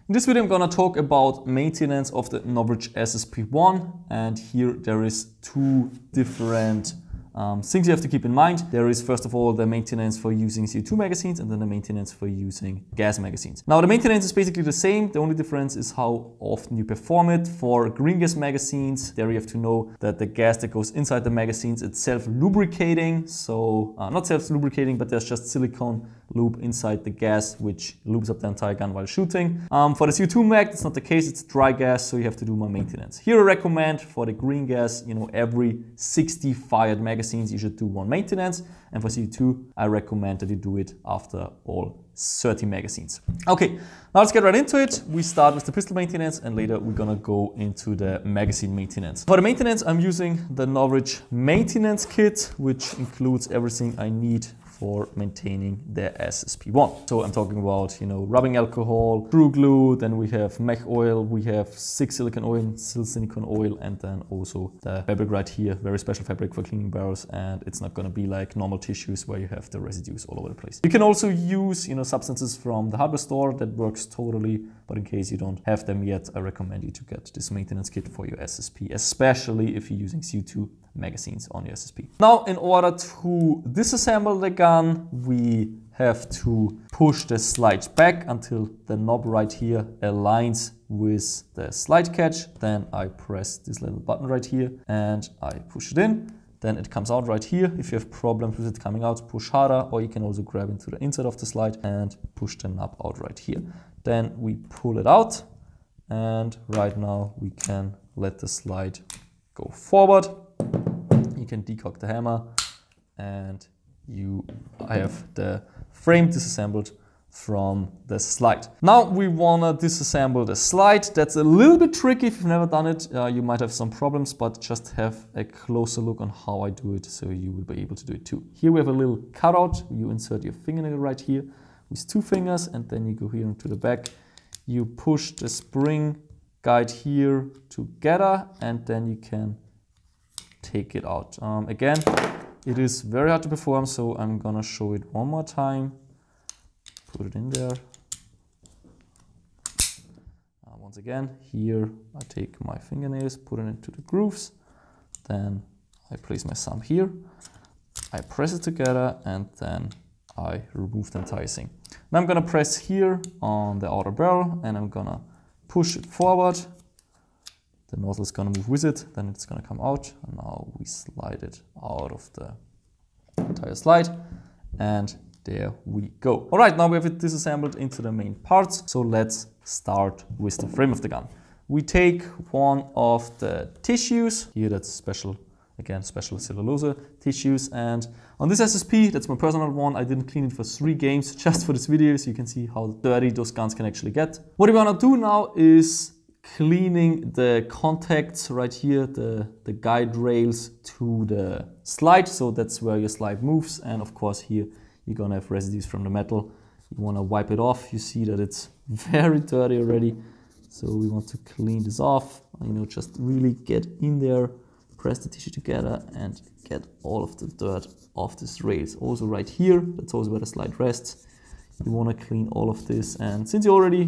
In this video I'm gonna talk about maintenance of the Novridge SSP1, and here there is two different things you have to keep in mind. There is first of all the maintenance for using CO2 magazines and then the maintenance for using gas magazines. Now the maintenance is basically the same, the only difference is how often you perform it. For green gas magazines, there you have to know that the gas that goes inside the magazines is self-lubricating, so not self-lubricating, but there's just silicone lube inside the gas which lubes up the entire gun while shooting. For the CO2 mag, that's not the case, it's dry gas, so you have to do more maintenance. Here I recommend for the green gas, every 60 fired magazines you should do one maintenance, and for CO2 I recommend that you do it after all 30 magazines. Okay, now let's get right into it. We start with the pistol maintenance and later we're gonna go into the magazine maintenance. For the maintenance I'm using the Novridge maintenance kit, which includes everything I need for maintaining the SSP1. So I'm talking about, rubbing alcohol, true glue, then we have mech oil, we have silicone oil, and then also the fabric right here, very special fabric for cleaning barrels, and it's not gonna be like normal tissues where you have the residues all over the place. You can also use, substances from the hardware store, that works totally, but in case you don't have them yet, I recommend you to get this maintenance kit for your SSP, especially if you're using CO2 magazines on your SSP. Now, in order to disassemble the gun, we have to push the slide back until the knob right here aligns with the slide catch. Then I press this little button right here and I push it in. Then it comes out right here. If you have problems with it coming out, push harder, or you can also grab into the inside of the slide and push the knob out right here. Then we pull it out, and right now we can let the slide go forward. You can decock the hammer, and I have the frame disassembled from the slide. Now we wanna disassemble the slide. That's a little bit tricky if you've never done it. You might have some problems, but just have a closer look on how I do it so you will be able to do it too. Here we have a little cutout. You insert your fingernail right here with two fingers, and then you go here into the back. You push the spring guide here together, and then you can take it out. Again, it is very hard to perform, so I'm gonna show it one more time. Put it in there. Once again, here I take my fingernails, put it into the grooves, then I place my thumb here, I press it together, and then I remove the entire thing. Now I'm gonna press here on the outer barrel, and I'm gonna push it forward. The nozzle is gonna move with it, then it's gonna come out, and now we slide it out of the entire slide, and there we go. All right, now we have it disassembled into the main parts. So let's start with the frame of the gun. We take one of the tissues. Here that's special, again, special cellulose tissues. And on this SSP, that's my personal one, I didn't clean it for 3 games just for this video, so you can see how dirty those guns can actually get. What we wanna do now is cleaning the contacts right here, the guide rails to the slide. So that's where your slide moves. And of course here, you're gonna have residues from the metal. You wanna wipe it off. You see that it's very dirty already. So we want to clean this off. Just really get in there, press the tissue together and get all of the dirt off this rails. Also right here, that's also where the slide rests. You wanna clean all of this. And since you're already,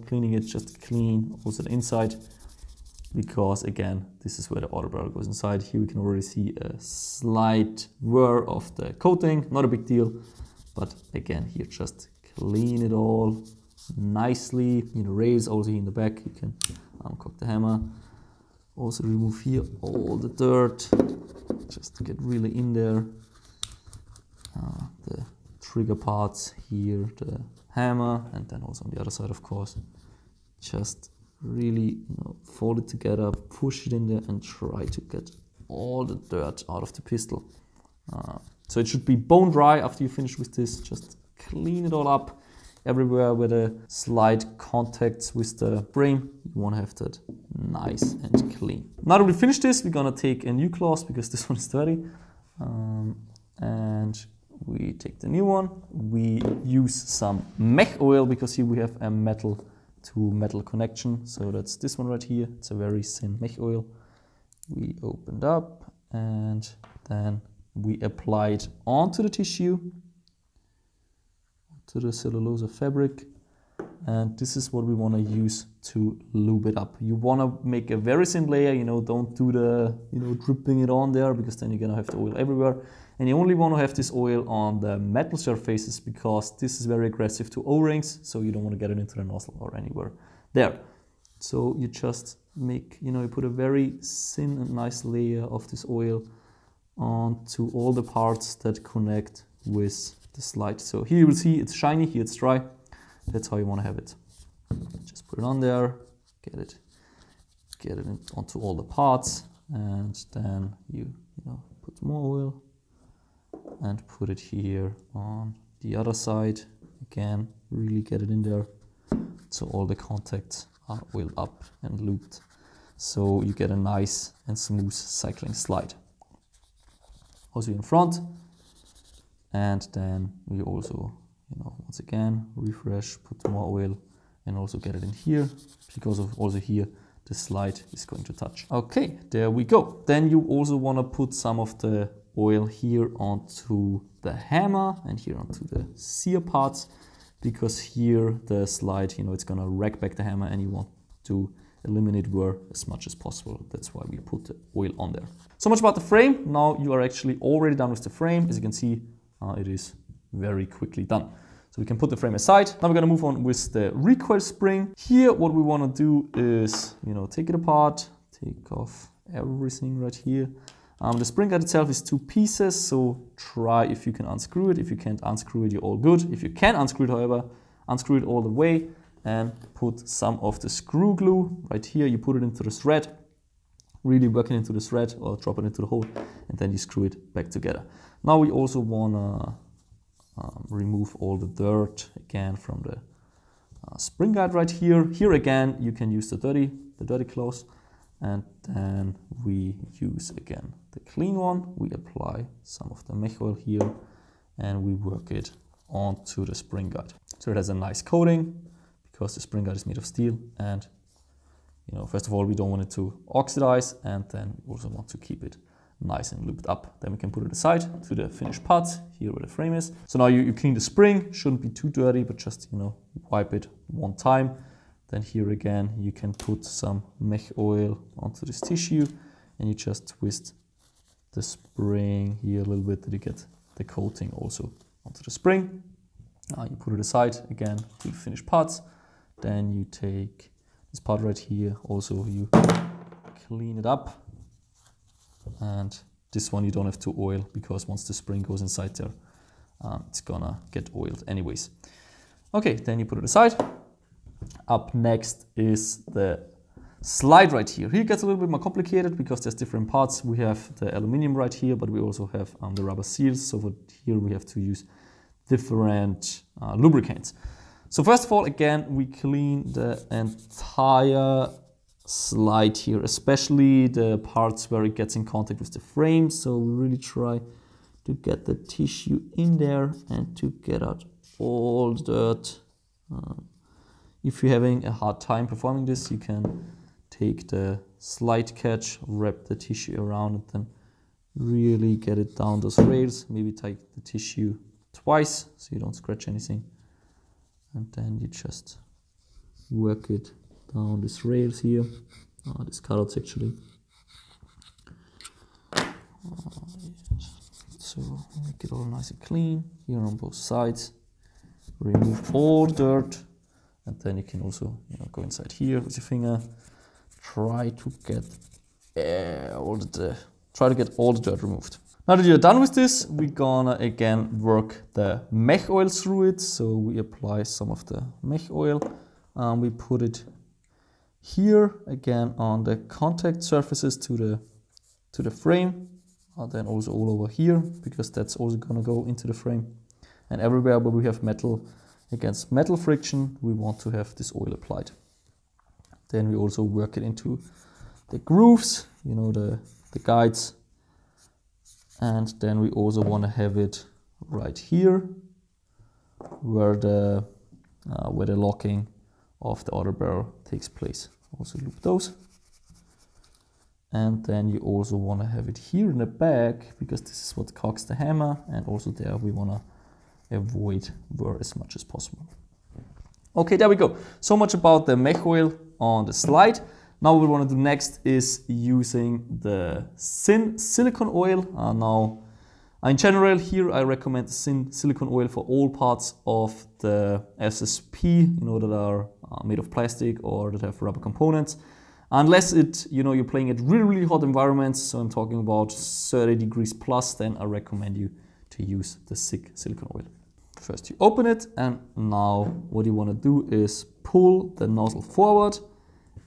cleaning it, just clean also the inside, because again, this is where the outer barrel goes inside. Here we can already see a slight wear of the coating, not a big deal. But again, here just clean it all nicely. Rails also here in the back. You can uncock the hammer. Also remove here all the dirt. Just to get really in there. The trigger parts here, the hammer, and then also on the other side, of course. Just really fold it together, push it in there, and try to get all the dirt out of the pistol. So it should be bone dry after you finish with this. Just clean it all up everywhere where the slide contacts with the frame. You want to have that nice and clean. Now that we finish this, we're gonna take a new cloth because this one is dirty, and we take the new one. We use some mech oil because here we have a metal to metal connection. So that's this one right here. It's a very thin mech oil. We opened up and then we apply it onto the tissue, to the cellulose fabric, and this is what we want to use to lube it up. You want to make a very thin layer, you know, don't do the, you know, dripping it on there, because then you're going to have the oil everywhere. And you only want to have this oil on the metal surfaces because this is very aggressive to O-rings, so you don't want to get it into the nozzle or anywhere there. So you just make, you know, you put a very thin and nice layer of this oil onto all the parts that connect with the slide. So here you will see it's shiny, here it's dry. That's how you want to have it. Just put it on there, get it onto all the parts, and then you know, put more oil and put it here on the other side. Again, really get it in there so all the contacts are oiled up and lubed, so you get a nice and smooth cycling slide. Also in front, and then we also, you know, once again refresh, put more oil, and also get it in here, because of also here the slide is going to touch. Okay, there we go. Then you also want to put some of the oil here onto the hammer and here onto the sear parts, because here the slide, you know, it's gonna rack back the hammer, and you want to eliminate wear as much as possible. That's why we put the oil on there. So much about the frame. Now you are actually already done with the frame. As you can see, it is very quickly done. So we can put the frame aside. Now we're gonna move on with the recoil spring. Here, what we wanna do is, you know, take it apart, take off everything right here. The spring guide itself is 2 pieces, so try if you can unscrew it. If you can't unscrew it, you're all good. If you can unscrew it, however, unscrew it all the way and put some of the screw glue right here. You put it into the thread, really work it into the thread or drop it into the hole, and then you screw it back together. Now we also want to remove all the dirt again from the spring guide right here. Here again, you can use the dirty cloth, and then we use again the clean one. We apply some of the mech oil here, and we work it onto the spring guide. So it has a nice coating, because the spring guide is made of steel, and you know, first of all, we don't want it to oxidize, and then we also want to keep it nice and lubed up. Then we can put it aside to the finished parts, here where the frame is. So now you clean the spring, shouldn't be too dirty, but just, you know, wipe it one time. Then here again, you can put some mech oil onto this tissue, and you just twist the spring here a little bit that you get the coating also onto the spring. You put it aside again to the finished parts. Then you take this part right here, also you clean it up. And this one you don't have to oil, because once the spring goes inside there, it's gonna get oiled anyways. Okay, then you put it aside. Up next is the slide right here. Here it gets a little bit more complicated because there's different parts. We have the aluminum right here, but we also have the rubber seals. So for here we have to use different lubricants. So first of all, again, we clean the entire slide here, especially the parts where it gets in contact with the frame. So we really try to get the tissue in there and to get out all the dirt. If you're having a hard time performing this, you can take the slide catch, wrap the tissue around it, and really get it down those rails. Maybe take the tissue twice so you don't scratch anything. And then you just work it down these rails here, these cutouts actually. So make it all nice and clean here on both sides. Remove all dirt, and then you can also, you know, go inside here with your finger. Try to get all the dirt removed. Now that you're done with this, we're gonna again work the mech oil through it. So we apply some of the mech oil. We put it here again on the contact surfaces to the frame, then also all over here, because that's also gonna go into the frame. And everywhere where we have metal against metal friction, we want to have this oil applied. Then we also work it into the grooves, you know, the guides. And then we also want to have it right here, where the locking of the other barrel takes place. Also loop those. And then you also want to have it here in the back, because this is what cocks the hammer, and also there we want to avoid wear as much as possible. Okay, there we go. So much about the mech oil on the slide. Now what we want to do next is using the Syn silicone oil. Now, in general here I recommend Syn silicone oil for all parts of the SSP, that are made of plastic or that have rubber components. Unless you're playing at really, really hot environments, so I'm talking about 30 degrees plus, then I recommend you to use the SICK silicone oil. First you open it, and now what you want to do is pull the nozzle forward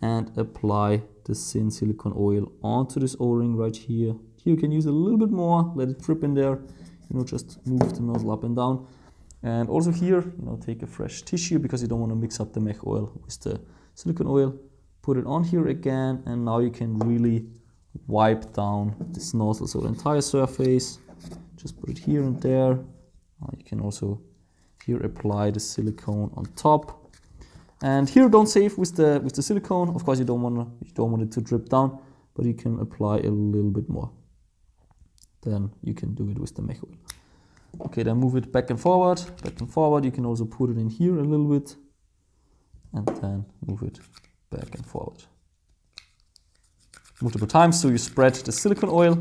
and apply the Syn silicone oil onto this O-ring right here. Here you can use a little bit more, let it drip in there, just move the nozzle up and down. And also here, take a fresh tissue because you don't want to mix up the mech oil with the silicone oil. Put it on here again, and now you can really wipe down this nozzle, so the entire surface. Just put it here and there. You can also here apply the silicone on top. And here don't save with the silicone. Of course you don't want it to drip down, but you can apply a little bit more. Then you can do it with the mech oil. Okay, then move it back and forward, back and forward. You can also put it in here a little bit, and then move it back and forward. Multiple times, so you spread the silicone oil,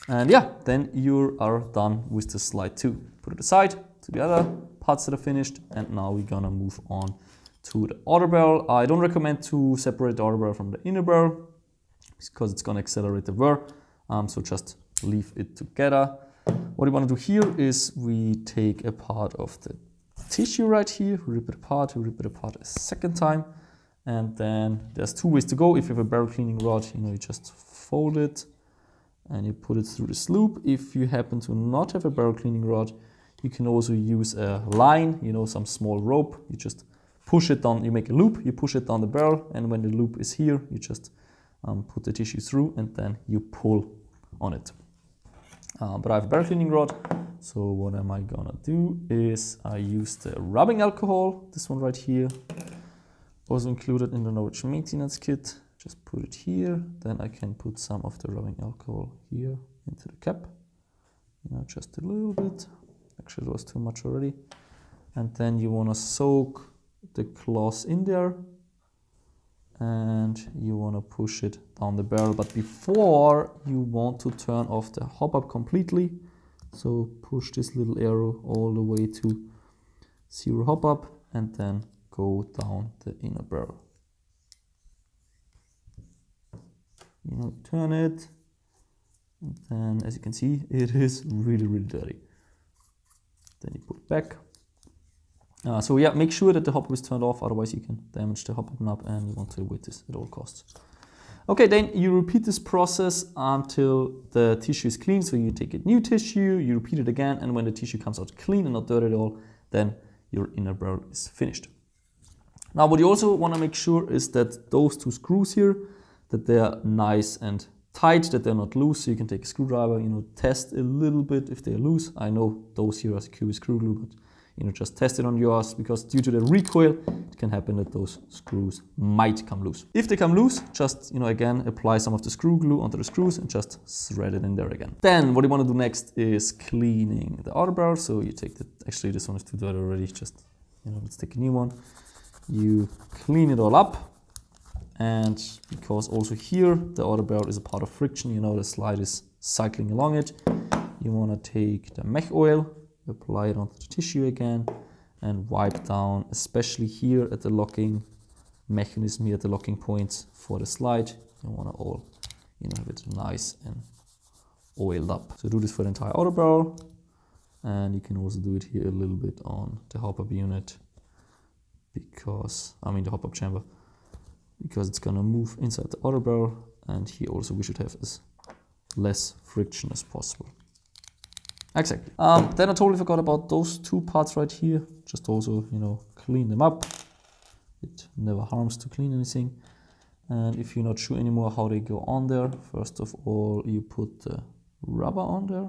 and yeah, then you are done with the slide 2. Put it aside to the other parts that are finished, and now we're gonna move on to the outer barrel. I don't recommend to separate the outer barrel from the inner barrel because it's gonna accelerate the wear, so just leave it together. What we want to do here is we take a part of the tissue right here, rip it apart a second time. And then there's 2 ways to go. If you have a barrel cleaning rod, you just fold it and you put it through this loop. If you happen to not have a barrel cleaning rod, you can also use a line, some small rope. You just push it down, you make a loop, you push it down the barrel, and when the loop is here, you just put the tissue through and then you pull on it. But I have a barrel cleaning rod, so what am I gonna do is I use the rubbing alcohol, this one right here. Also included in the Norwich maintenance kit. Just put it here. Then I can put some of the rubbing alcohol here into the cap. Just a little bit. Actually, it was too much already. And then you want to soak the cloth in there. And you want to push it down the barrel. But before, you want to turn off the hop-up completely. So push this little arrow all the way to 0 hop-up, and then go down the inner barrel. Turn it, and then as you can see, it is really, really dirty. Then you put it back. So yeah, make sure that the hop-up is turned off, otherwise you can damage the hop-up knob, and you want to avoid this at all costs. Okay, then you repeat this process until the tissue is clean. So you take a new tissue, you repeat it again, and when the tissue comes out clean and not dirty at all, then your inner barrel is finished. Now what you also want to make sure is that those 2 screws here, that they are nice and tight, that they're not loose. So you can take a screwdriver, test a little bit if they're loose. I know those here are secure with screw glue, but just test it on yours, because due to the recoil, it can happen that those screws might come loose. If they come loose, just, again, apply some of the screw glue onto the screws and just thread it in there again. Then what you want to do next is cleaning the outer barrel. So you take actually this one is too dirty already, just, let's take a new one. You clean it all up, and because also here the outer barrel is a part of friction, the slide is cycling along it, you want to take the mech oil, apply it onto the tissue again, and wipe down, especially here at the locking mechanism, here at the locking points for the slide. You want to all have it nice and oiled up. So do this for the entire outer barrel, and you can also do it here a little bit on the hop-up unit, because, the hop-up chamber, because it's gonna move inside the outer barrel, and here also we should have as less friction as possible. Exactly. Then I totally forgot about those 2 parts right here. Just also, clean them up. It never harms to clean anything. And if you're not sure anymore how they go on there, first of all, you put the rubber on there,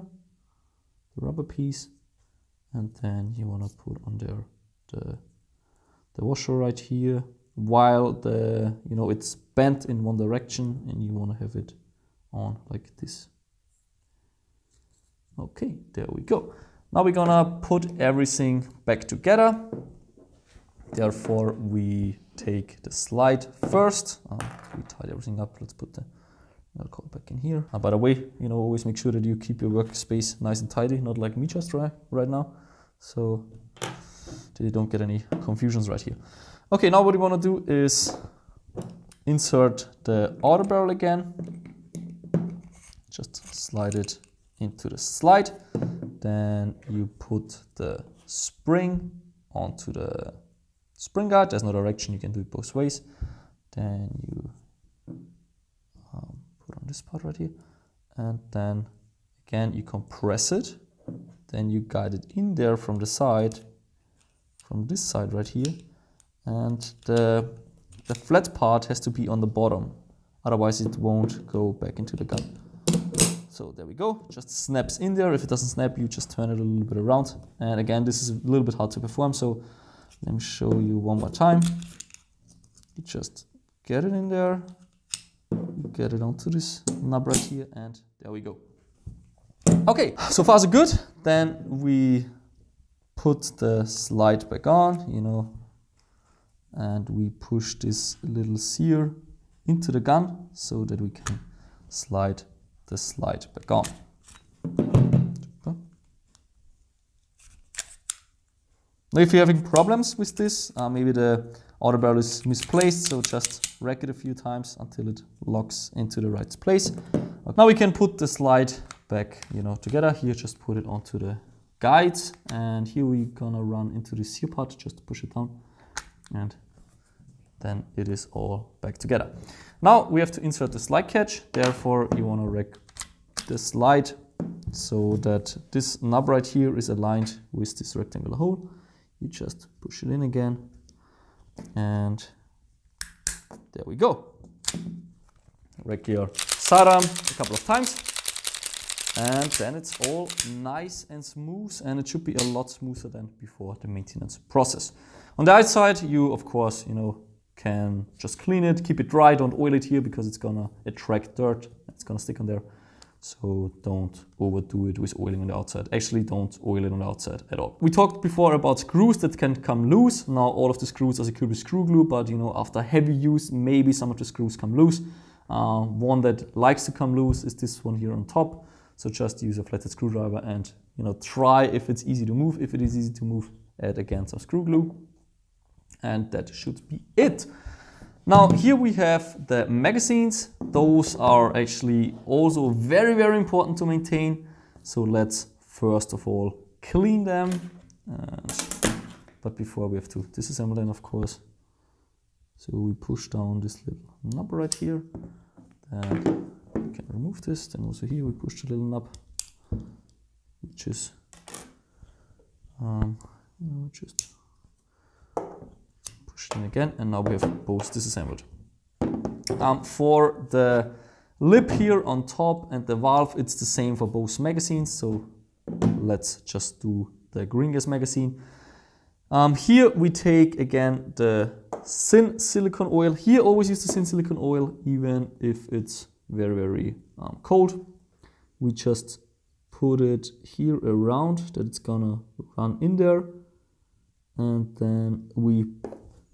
the rubber piece, and then you want to put on there the washer right here, while it's bent in one direction, and you want to have it on like this. Okay, there we go. Now we're gonna put everything back together. Therefore, we take the slide first. We tied everything up. Let's put the alcohol back in here. By the way, always make sure that you keep your workspace nice and tidy, not like me just right now. So that you don't get any confusions right here. Okay, now what we want to do is insert the outer barrel again. Just slide it into the slide. Then you put the spring onto the spring guard. There's no direction, you can do it both ways. Then you put on this part right here. And then again you compress it. Then you guide it in there from the side, from this side right here. And the flat part has to be on the bottom. Otherwise it won't go back into the gun. So there we go, just snaps in there. If it doesn't snap, you just turn it a little bit around. And again, this is a little bit hard to perform, so let me show you one more time. You just get it in there, you get it onto this knob right here, and there we go. Okay, so far so good. Then we put the slide back on, and we push this little sear into the gun so that we can slide the slide back on. Now if you're having problems with this, maybe the outer barrel is misplaced, so just rack it a few times until it locks into the right place. Now we can put the slide back, together. Here, just put it onto the guides, and here we're gonna run into the sear part, just push it down, and then it is all back together. Now we have to insert the slide catch. Therefore, you want to rack the slide so that this knob right here is aligned with this rectangular hole. You just push it in again, and there we go. Rack your sidearm a couple of times, and then it's all nice and smooth, and it should be a lot smoother than before the maintenance process. On the outside, you of course, can just clean it, keep it dry, don't oil it here because it's gonna attract dirt, it's gonna stick on there. So don't overdo it with oiling on the outside. Actually, don't oil it on the outside at all. We talked before about screws that can come loose. Now all of the screws are secured with screw glue, but after heavy use, maybe some of the screws come loose. One that likes to come loose is this one here on top. So just use a flathead screwdriver and try if it's easy to move. If it is easy to move, add again some screw glue. And that should be it. Now here we have the magazines. Those are actually also very, very important to maintain. So let's first of all clean them. But before we have to disassemble them, of course. So we push down this little knob right here. Then we can remove this. Then also here we push the little knob, which is just push it in again, and now we have both disassembled. For the lip here on top and the valve, it's the same for both magazines. So let's just do the green gas magazine. Here we take again the thin silicone oil. Here always use the thin silicone oil, even if it's very, very cold. We just put it here around that it's gonna run in there, and then we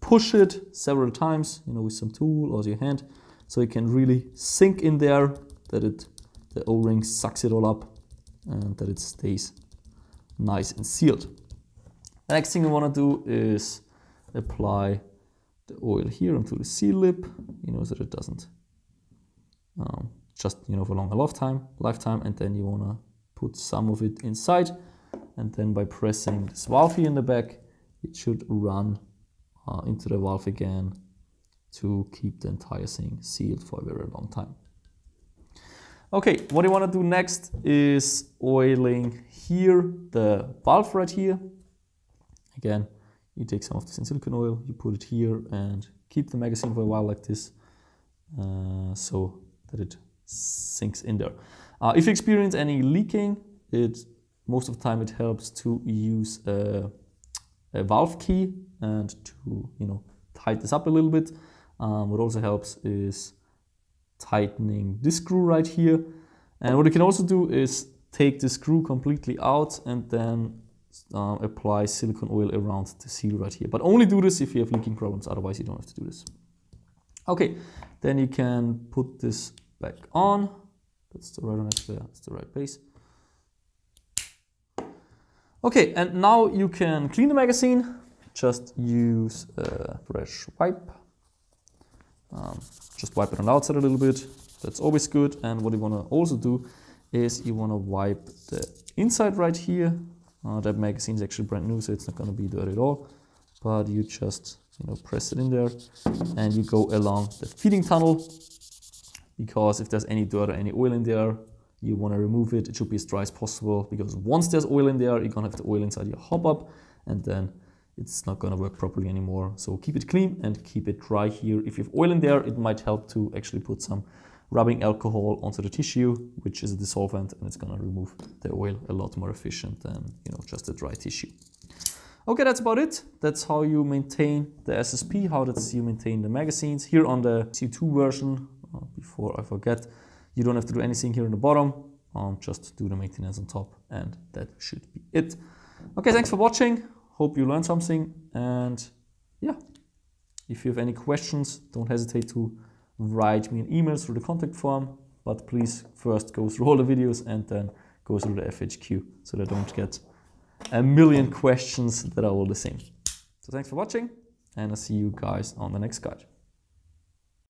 push it several times, with some tool or your hand, so it can really sink in there, that the O-ring sucks it all up, and that it stays nice and sealed. The next thing we want to do is apply the oil here onto the seal lip, so that it doesn't just for longer lifetime, and then you want to put some of it inside, and then by pressing this valve here in the back, it should run into the valve again to keep the entire thing sealed for a very long time. Okay, what you want to do next is oiling here the valve right here. Again, you take some of this in silicone oil, you put it here and keep the magazine for a while like this, so that it sinks in there. If you experience any leaking, most of the time it helps to use a valve key and to tighten this up a little bit. What also helps is tightening this screw right here. And what you can also do is take the screw completely out and then apply silicone oil around the seal right here. But only do this if you have leaking problems, otherwise you don't have to do this. Okay, then you can put this back on. That's the right one actually, that's the right base. Okay, and now you can clean the magazine. Just use a fresh wipe. Just wipe it on the outside a little bit. That's always good. And what you want to also do is you want to wipe the inside right here. That magazine is actually brand new, so it's not going to be dirty at all. But you just, press it in there and you go along the feeding tunnel, because if there's any dirt or any oil in there, you want to remove it. It should be as dry as possible, because once there's oil in there, you're going to have the oil inside your hop up, and then it's not going to work properly anymore. So keep it clean and keep it dry here. If you have oil in there, it might help to actually put some rubbing alcohol onto the tissue, which is a dissolvent, and it's going to remove the oil a lot more efficient than just a dry tissue. Okay, that's about it. That's how you maintain the SSP, how you maintain the magazines. Here on the C2 version, before I forget, you don't have to do anything here in the bottom, just do the maintenance on top, and that should be it. Okay, thanks for watching. Hope you learned something, and yeah, if you have any questions, don't hesitate to write me an email through the contact form, but please first go through all the videos and then go through the FAQ, so that I don't get a million questions that are all the same. So thanks for watching, and I'll see you guys on the next guide.